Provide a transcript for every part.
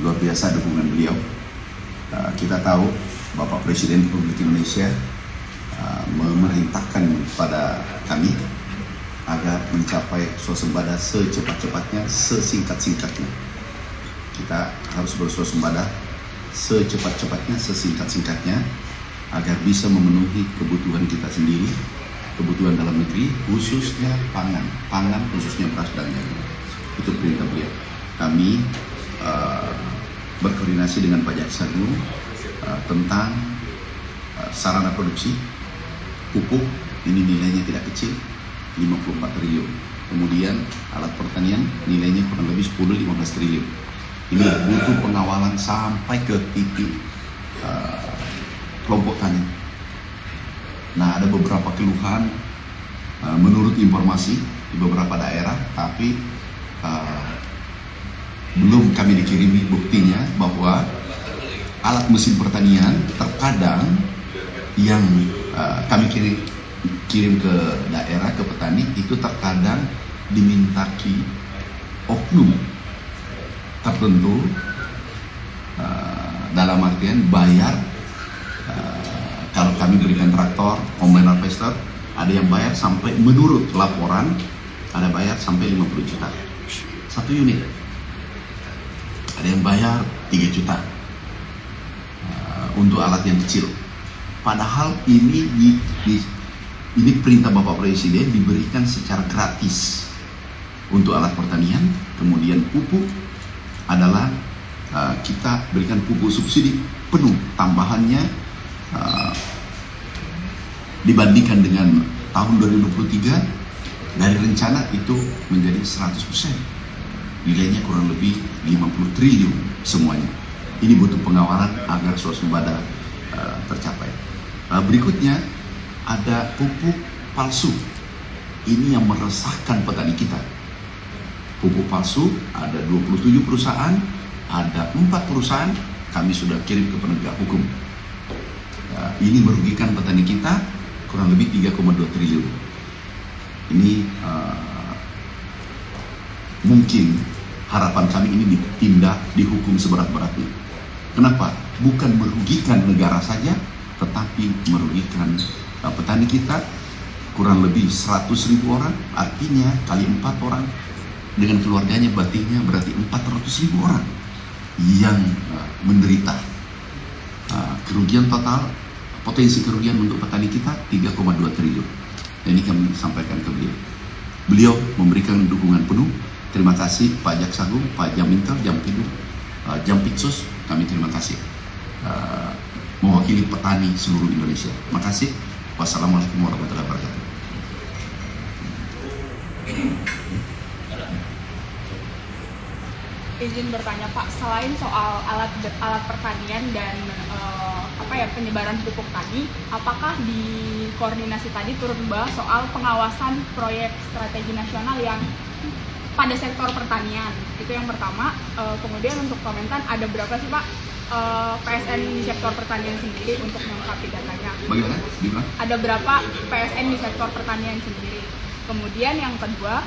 luar biasa dukungan beliau. Kita tahu Bapak Presiden Republik Indonesia memerintahkan pada kami agar mencapai swasembada secepat-cepatnya, sesingkat-singkatnya. Kita harus berswasembada secepat-cepatnya, sesingkat-singkatnya agar bisa memenuhi kebutuhan kita sendiri, kebutuhan dalam negeri, khususnya pangan khususnya beras dan jagung. Itu perintah beliau. Kami berkoordinasi dengan Pak Jaksagung tentang sarana produksi pupuk, ini nilainya tidak kecil, 54 triliun. Kemudian alat pertanian nilainya kurang lebih 10-15 triliun. Ini butuh pengawalan sampai ke titik kelompok tani. Nah, ada beberapa keluhan menurut informasi di beberapa daerah, tapi belum kami dikirimi buktinya bahwa alat mesin pertanian terkadang yang kami kirim ke daerah, ke petani, itu terkadang dimintaki oknum tertentu, dalam artian bayar. Kalau kami berikan traktor, combine harvester, ada yang bayar sampai, menurut laporan, ada bayar sampai 50 juta satu unit. Ada yang bayar 3 juta untuk alat yang kecil. Padahal ini perintah Bapak Presiden diberikan secara gratis untuk alat pertanian. Kemudian pupuk adalah kita berikan pupuk subsidi penuh, tambahannya dibandingkan dengan tahun 2023 dari rencana itu menjadi 100%. Nilainya kurang lebih 50 triliun semuanya. Ini butuh pengawalan agar swasembada tercapai. Berikutnya ada pupuk palsu. Ini yang meresahkan petani kita. Pupuk palsu ada 27 perusahaan, ada 4 perusahaan kami sudah kirim ke penegak hukum. Ini merugikan petani kita kurang lebih 3,2 triliun. Ini mungkin harapan kami ini ditindak, dihukum seberat-beratnya. Kenapa? Bukan merugikan negara saja, tetapi merugikan petani kita kurang lebih 100.000 orang, artinya kali 4 orang dengan keluarganya berarti 400.000 orang yang menderita. Kerugian total, potensi kerugian untuk petani kita 3,2 triliun. Ini kami sampaikan ke beliau. Beliau memberikan dukungan penuh. Terima kasih Pak Jaksagung, Pak Jamintel, Jampidum, Jampitsus, kami terima kasih. Mewakili petani seluruh Indonesia. Makasih. Wassalamualaikum warahmatullahi wabarakatuh. Izin bertanya Pak, selain soal alat pertanian dan penyebaran pupuk tadi, apakah di koordinasi tadi turut membahas soal pengawasan proyek strategi nasional yang pada sektor pertanian? Itu yang pertama. Kemudian untuk komentar, ada berapa sih Pak PSN di sektor pertanian sendiri untuk melengkapi datanya? Bagaimana? Ada berapa PSN di sektor pertanian sendiri? Kemudian yang kedua,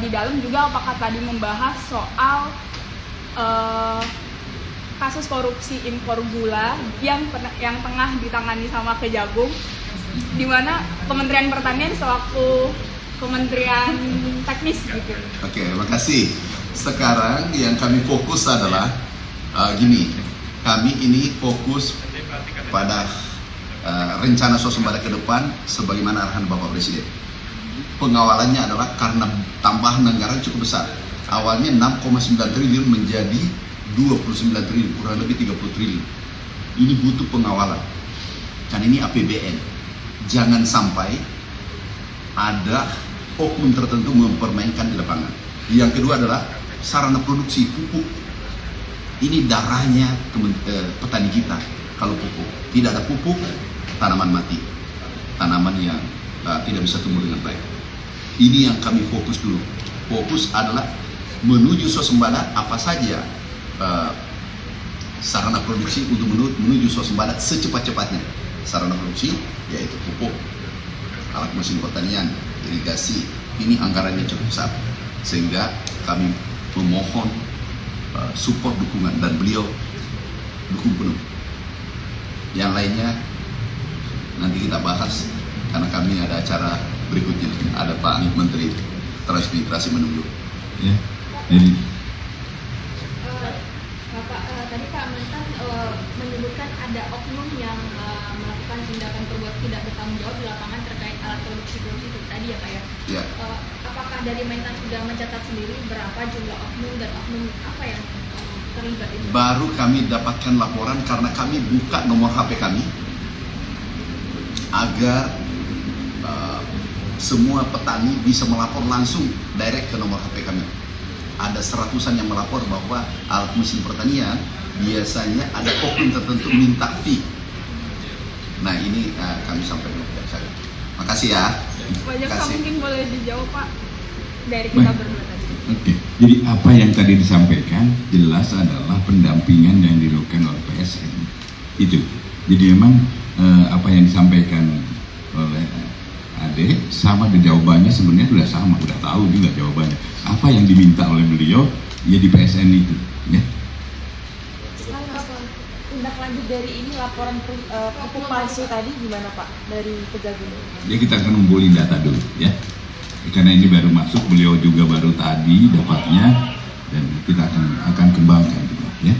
di dalam juga apakah tadi membahas soal kasus korupsi impor gula yang tengah ditangani sama Kejagung, di mana Kementerian Pertanian selaku Kementerian Teknis gitu. Oke, makasih. Sekarang yang kami fokus adalah gini, kami ini fokus pada rencana swasembada ke depan sebagaimana arahan Bapak Presiden. Pengawalannya adalah karena tambahan anggaran cukup besar. Awalnya 6,9 triliun menjadi 29 triliun, kurang lebih 30 triliun. Ini butuh pengawalan. Kan ini APBN. Jangan sampai ada oknum tertentu mempermainkan di lapangan. Yang kedua adalah sarana produksi pupuk. Ini darahnya petani kita. Kalau pupuk, tidak ada pupuk, tanaman mati. Tanaman yang tidak bisa tumbuh dengan baik. Ini yang kami fokus dulu. Fokus adalah menuju swasembada apa saja sarana produksi untuk menuju swasembada secepat-cepatnya. Sarana produksi yaitu pupuk, alat mesin pertanian, irigasi. Ini anggarannya cukup besar, sehingga kami memohon support dukungan, dan beliau dukung penuh. Yang lainnya nanti kita bahas karena kami ada acara berikutnya. Ada Pak Anit, Menteri Transmigrasi menunggu. Ya, jadi Bapak tadi Pak Mentan menyebutkan ada oknum yang melakukan tindakan perbuatan tidak bertanggung jawab di lapangan terkait alat produksi itu tadi ya Pak ya. Ya. Apakah dari Mentan sudah mencatat sendiri berapa jumlah oknum dan oknum apa yang terlibat itu? Baru kami dapatkan laporan karena kami buka nomor HP kami agar semua petani bisa melapor langsung direct ke nomor HP kami. Ada seratusan yang melapor bahwa alat mesin pertanian biasanya ada oknum tertentu minta fee. Nah ini kami sampaikan kepada saya. Makasih ya. Banyak Makasih. mungkin boleh dijawab Pak dari kita berdua tadi. oke. Jadi apa yang tadi disampaikan jelas adalah pendampingan yang dilakukan oleh PSN. Itu. Jadi memang apa yang disampaikan oleh Ade sama di jawabannya sebenarnya sudah sama, sudah tahu juga jawabannya. Apa yang diminta oleh beliau ya di PSN itu, ya. Tindak lanjut dari ini laporan pupuk palsu tadi gimana Pak dari Kejagung? Ya kita akan ngumpulin data dulu, ya. Karena ini baru masuk, beliau juga baru tadi dapatnya, dan kita akan kembangkan juga, ya.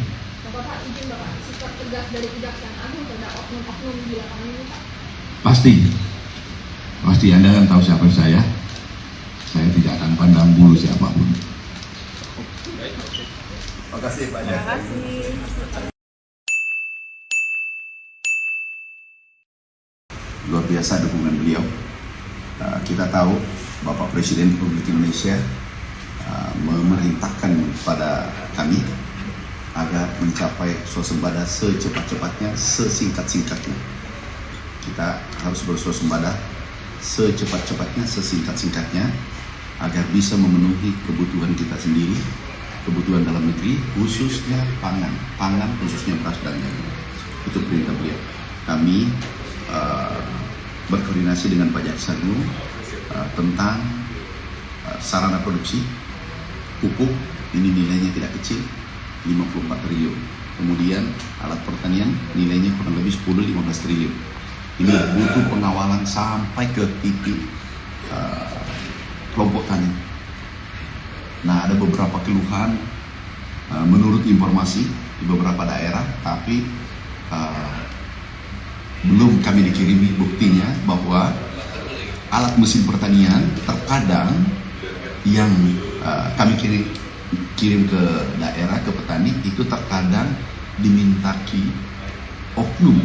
Bapak izin Bapak sikap tegas dari Kejaksaan Agung terhadap oknum-oknum di lapangan ini Pak. Pasti Anda kan tahu siapa saya tidak akan pandang bulu siapapun. Makasih Pak. Terima kasih. Luar biasa dukungan beliau. Kita tahu Bapak Presiden Republik Indonesia memerintahkan kepada kami agar mencapai swasembada secepat-cepatnya, sesingkat-singkatnya. Kita harus berswasembada secepat-cepatnya, sesingkat-singkatnya, agar bisa memenuhi kebutuhan kita sendiri, kebutuhan dalam negeri, khususnya pangan khususnya beras dan jagung. Itu perintah beliau. Kami berkoordinasi dengan Pak Jaksa Agung tentang sarana produksi pupuk, ini nilainya tidak kecil, 54 triliun. Kemudian alat pertanian nilainya kurang lebih 10-15 triliun. Ini butuh pengawalan sampai ke titik kelompok tani. Nah, ada beberapa keluhan menurut informasi di beberapa daerah, tapi belum kami dikirimi buktinya bahwa alat mesin pertanian terkadang yang kami kirim ke daerah, ke petani, itu terkadang dimintaki oknum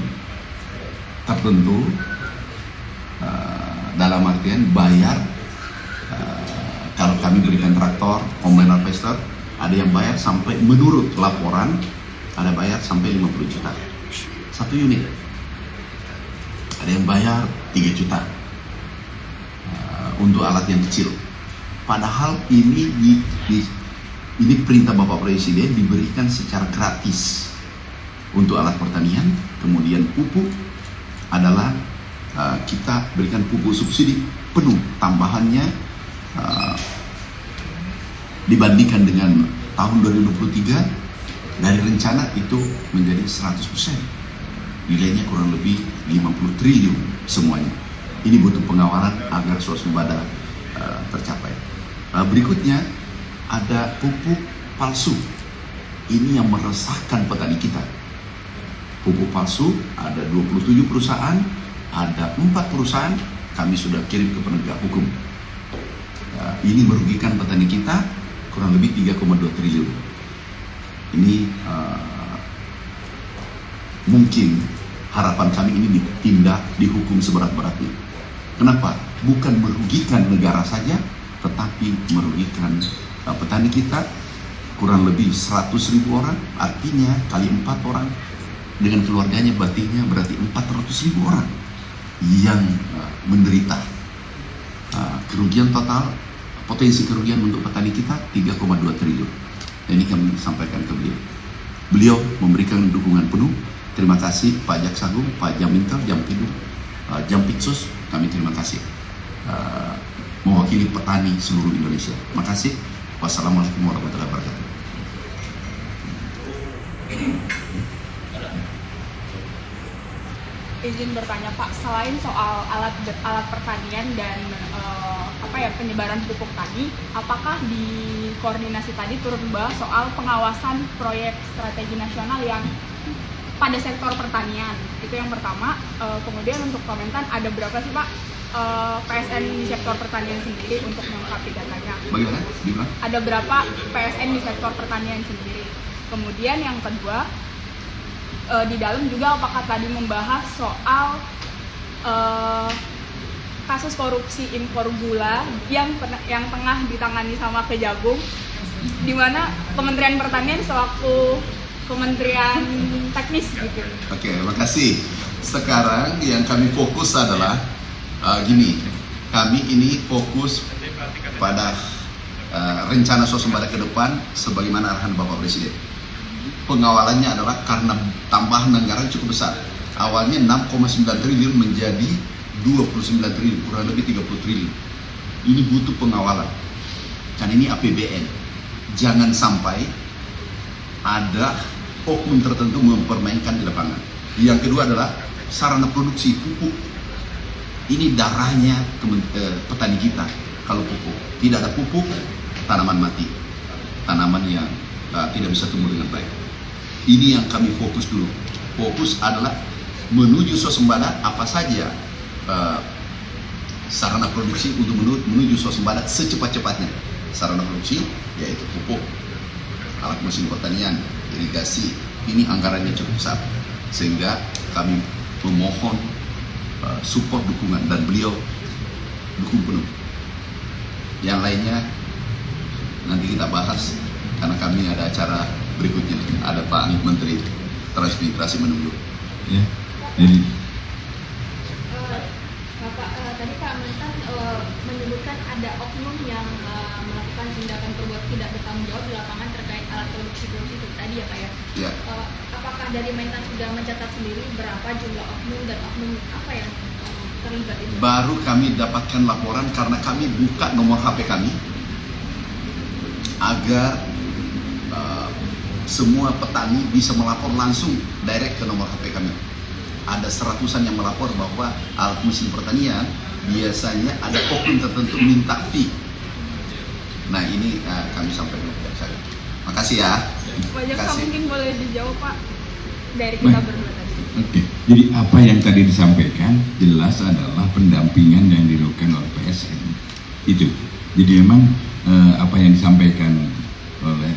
tertentu, dalam artian bayar. Kalau kami berikan traktor, combine harvester, ada yang bayar sampai, menurut laporan, ada bayar sampai 50 juta satu unit. Ada yang bayar 3 juta untuk alat yang kecil. Padahal ini perintah Bapak Presiden diberikan secara gratis untuk alat pertanian. Kemudian pupuk adalah kita berikan pupuk subsidi penuh, tambahannya dibandingkan dengan tahun 2023 dari rencana itu menjadi 100%. Nilainya kurang lebih 50 triliun semuanya. Ini butuh pengawalan agar swasembada tercapai. Berikutnya ada pupuk palsu. Ini yang meresahkan petani kita. Pupuk palsu ada 27 perusahaan, ada 4 perusahaan kami sudah kirim ke penegak hukum. Ini merugikan petani kita kurang lebih 3,2 triliun. Ini mungkin harapan kami ini ditindak, dihukum seberat-beratnya. Kenapa? Bukan merugikan negara saja, tetapi merugikan petani kita kurang lebih 100.000 orang, artinya kali 4 orang dengan keluarganya, berarti 400.000 orang yang menderita. Kerugian total, potensi kerugian untuk petani kita 3,2 triliun. Ini kami sampaikan ke beliau. Beliau memberikan dukungan penuh. Terima kasih Pak Jaksa Agung, Pak Jamintel, Jampidum, Jampitsus. Kami terima kasih mewakili petani seluruh Indonesia. Terima kasih. Wassalamualaikum warahmatullahi wabarakatuh. izin bertanya Pak, selain soal alat pertanian dan penyebaran pupuk tadi, apakah di koordinasi tadi turut membahas soal pengawasan proyek strategi nasional yang pada sektor pertanian? Itu yang pertama. Kemudian untuk komentar, ada berapa sih Pak PSN di sektor pertanian sendiri untuk melengkapi datanya? Bagaimana? Gimana? Ada berapa PSN di sektor pertanian sendiri? Kemudian yang kedua, di dalam juga apakah tadi membahas soal kasus korupsi impor gula yang tengah ditangani sama Kejagung, di mana Kementerian Pertanian selaku kementerian teknis gitu. Oke, makasih. Sekarang yang kami fokus adalah gini, kami ini fokus pada rencana swasembada ke depan sebagaimana arahan Bapak Presiden. Pengawalannya adalah karena tambahan anggaran cukup besar. Awalnya 6,9 triliun menjadi 29 triliun, kurang lebih 30 triliun. Ini butuh pengawalan. Dan ini APBN. Jangan sampai ada oknum tertentu mempermainkan di lapangan. Yang kedua adalah sarana produksi pupuk. Ini darahnya petani kita. Kalau pupuk, tidak ada pupuk, tanaman mati. Tanaman yang tidak bisa tumbuh dengan baik. Ini yang kami fokus dulu. Fokus adalah menuju swasembada apa saja sarana produksi untuk menuju swasembada secepat-cepatnya. Sarana produksi yaitu pupuk, alat mesin pertanian, irigasi. Ini anggarannya cukup besar, sehingga kami memohon support dukungan, dan beliau dukung penuh. Yang lainnya nanti kita bahas karena kami ada acara berikutnya. Ada Pak Menteri Transmigrasi menunggu. Ya, jadi Bapak tadi Pak Mentan menyebutkan ada oknum yang melakukan tindakan perbuatan tidak bertanggung jawab di lapangan terkait alat produksi itu tadi ya Pak ya. Ya. Apakah dari Mentan sudah mencatat sendiri berapa jumlah oknum dan oknum apa yang terlibat itu? Baru kami dapatkan laporan karena kami buka nomor HP kami agar semua petani bisa melapor langsung direct ke nomor HP kami. Ada seratusan yang melapor bahwa alat mesin pertanian biasanya ada oknum tertentu minta fee. Nah ini kami sampaikan ke pihak saya. Makasih ya. Banyak Makasih. mungkin boleh dijawab Pak dari kita Baik. berdua tadi. Oke, jadi apa yang tadi disampaikan jelas adalah pendampingan yang dilakukan oleh PSN. Itu. Jadi memang apa yang disampaikan oleh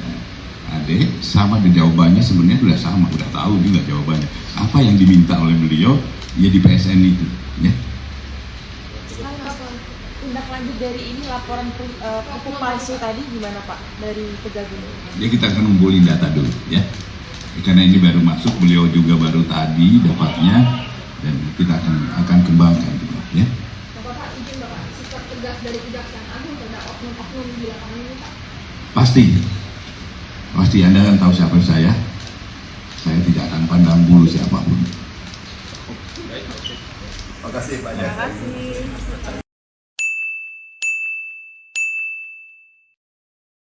Ade sama di jawabannya sebenarnya sudah sama, sudah tahu juga jawabannya. Apa yang diminta oleh beliau ya di PSN itu, ya. Tindak lanjut dari ini laporan pupuk palsu tadi gimana Pak dari Kejagung? Ya kita akan mengumpulin data dulu, ya. Karena ini baru masuk, beliau juga baru tadi dapatnya, dan kita akan kembangkan juga, ya. Bapak izin Bapak sikap tegas dari Kejaksaan Agung terhadap oknum-oknum di lapangan ini Pak. Pasti Anda kan tahu siapa saya tidak akan pandang bulu siapapun. Makasih banyak. Terima kasih.